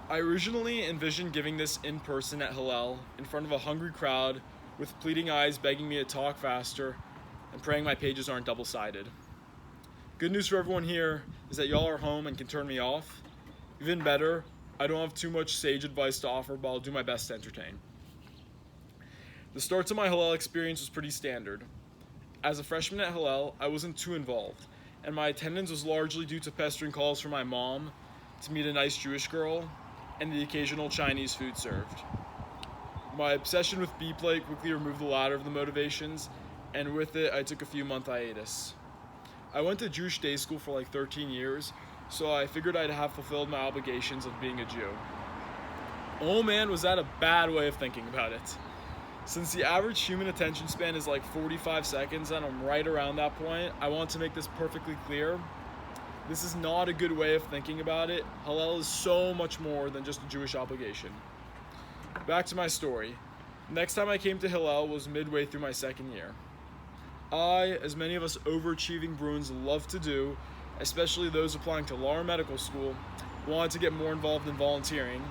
I originally envisioned giving this in person at Hillel, in front of a hungry crowd, with pleading eyes begging me to talk faster, and praying my pages aren't double-sided. Good news for everyone here is that y'all are home and can turn me off. Even better, I don't have too much sage advice to offer, but I'll do my best to entertain. The start to my Hillel experience was pretty standard. As a freshman at Hillel, I wasn't too involved, and my attendance was largely due to pestering calls from my mom to meet a nice Jewish girl and the occasional Chinese food served. My obsession with B-play quickly removed the latter of the motivations, and with it, I took a few-month hiatus. I went to Jewish day school for like 13 years, so I figured I'd have fulfilled my obligations of being a Jew. Oh man, was that a bad way of thinking about it. Since the average human attention span is like 45 seconds and I'm right around that point, I want to make this perfectly clear. This is not a good way of thinking about it. Hillel is so much more than just a Jewish obligation. Back to my story. Next time I came to Hillel was midway through my second year. I, as many of us overachieving Bruins love to do, especially those applying to law or medical school, wanted to get more involved in volunteering,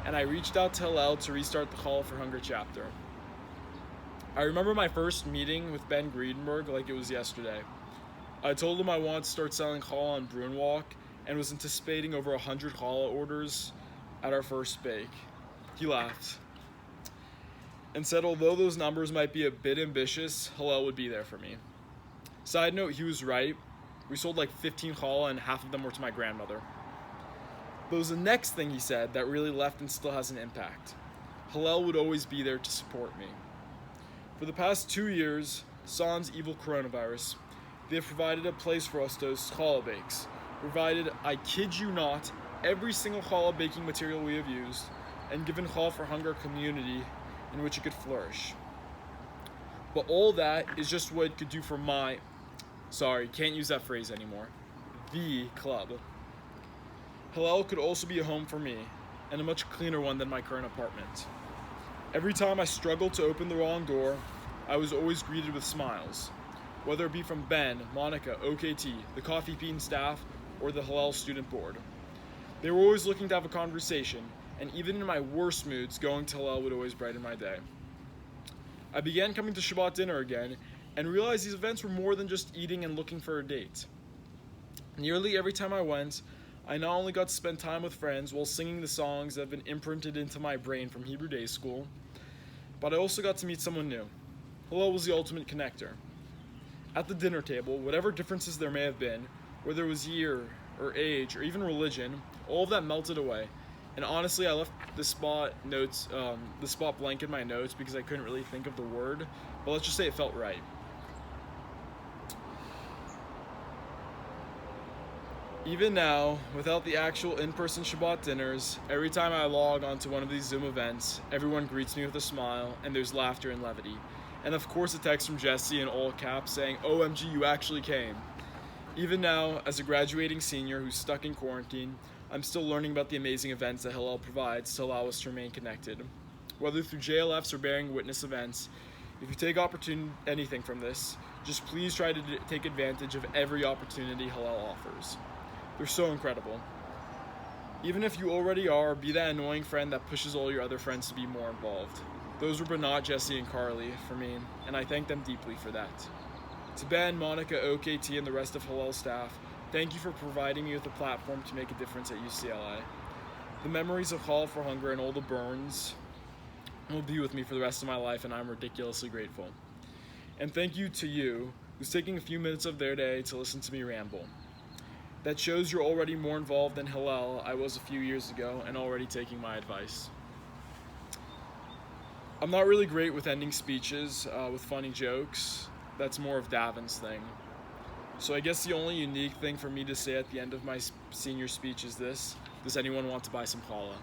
and I reached out to Hillel to restart the Call for Hunger chapter. I remember my first meeting with Ben Greenberg like it was yesterday. I told him I wanted to start selling challah on Bruin Walk and was anticipating over 100 challah orders at our first bake. He laughed and said although those numbers might be a bit ambitious, Hillel would be there for me. Side note, he was right. We sold like 15 challah and half of them were to my grandmother. But it was the next thing he said that really left and still has an impact. Hillel would always be there to support me. For the past 2 years, sans evil coronavirus, they have provided a place for us to host challah bakes. Provided, I kid you not, every single challah baking material we have used, and given Call for Hunger a community in which it could flourish. But all that is just what it could do for can't use that phrase anymore, the club. Hillel could also be a home for me, and a much cleaner one than my current apartment. Every time I struggled to open the wrong door, I was always greeted with smiles, whether it be from Ben, Monica, OKT, the Coffee Bean staff, or the Hillel student board. They were always looking to have a conversation, and even in my worst moods, going to Hillel would always brighten my day. I began coming to Shabbat dinner again, and realized these events were more than just eating and looking for a date. Nearly every time I went, I not only got to spend time with friends while singing the songs that have been imprinted into my brain from Hebrew Day School, but I also got to meet someone new. Hillel was the ultimate connector. At the dinner table, whatever differences there may have been, whether it was year or age or even religion, all of that melted away. And honestly, I left the spot blank in my notes because I couldn't really think of the word, but let's just say it felt right. Even now, without the actual in-person Shabbat dinners, every time I log onto one of these Zoom events, everyone greets me with a smile, and there's laughter and levity. And of course a text from Jesse in all caps saying, OMG, you actually came. Even now, as a graduating senior who's stuck in quarantine, I'm still learning about the amazing events that Hillel provides to allow us to remain connected. Whether through JLFs or bearing witness events, if you take anything from this, just please try to take advantage of every opportunity Hillel offers. They're so incredible. Even if you already are, be that annoying friend that pushes all your other friends to be more involved. Those were Bernat, Jesse, and Karlin for me, and I thank them deeply for that. To Ben, Monica, OKT, and the rest of Hillel staff, thank you for providing me with a platform to make a difference at UCLA. The memories of Call for Hunger and all the burns will be with me for the rest of my life, and I'm ridiculously grateful. And thank you to you, who's taking a few minutes of their day to listen to me ramble. That shows you're already more involved than Hillel I was a few years ago and already taking my advice. I'm not really great with ending speeches with funny jokes. That's more of Davin's thing. So I guess the only unique thing for me to say at the end of my senior speech is this: does anyone want to buy some challah?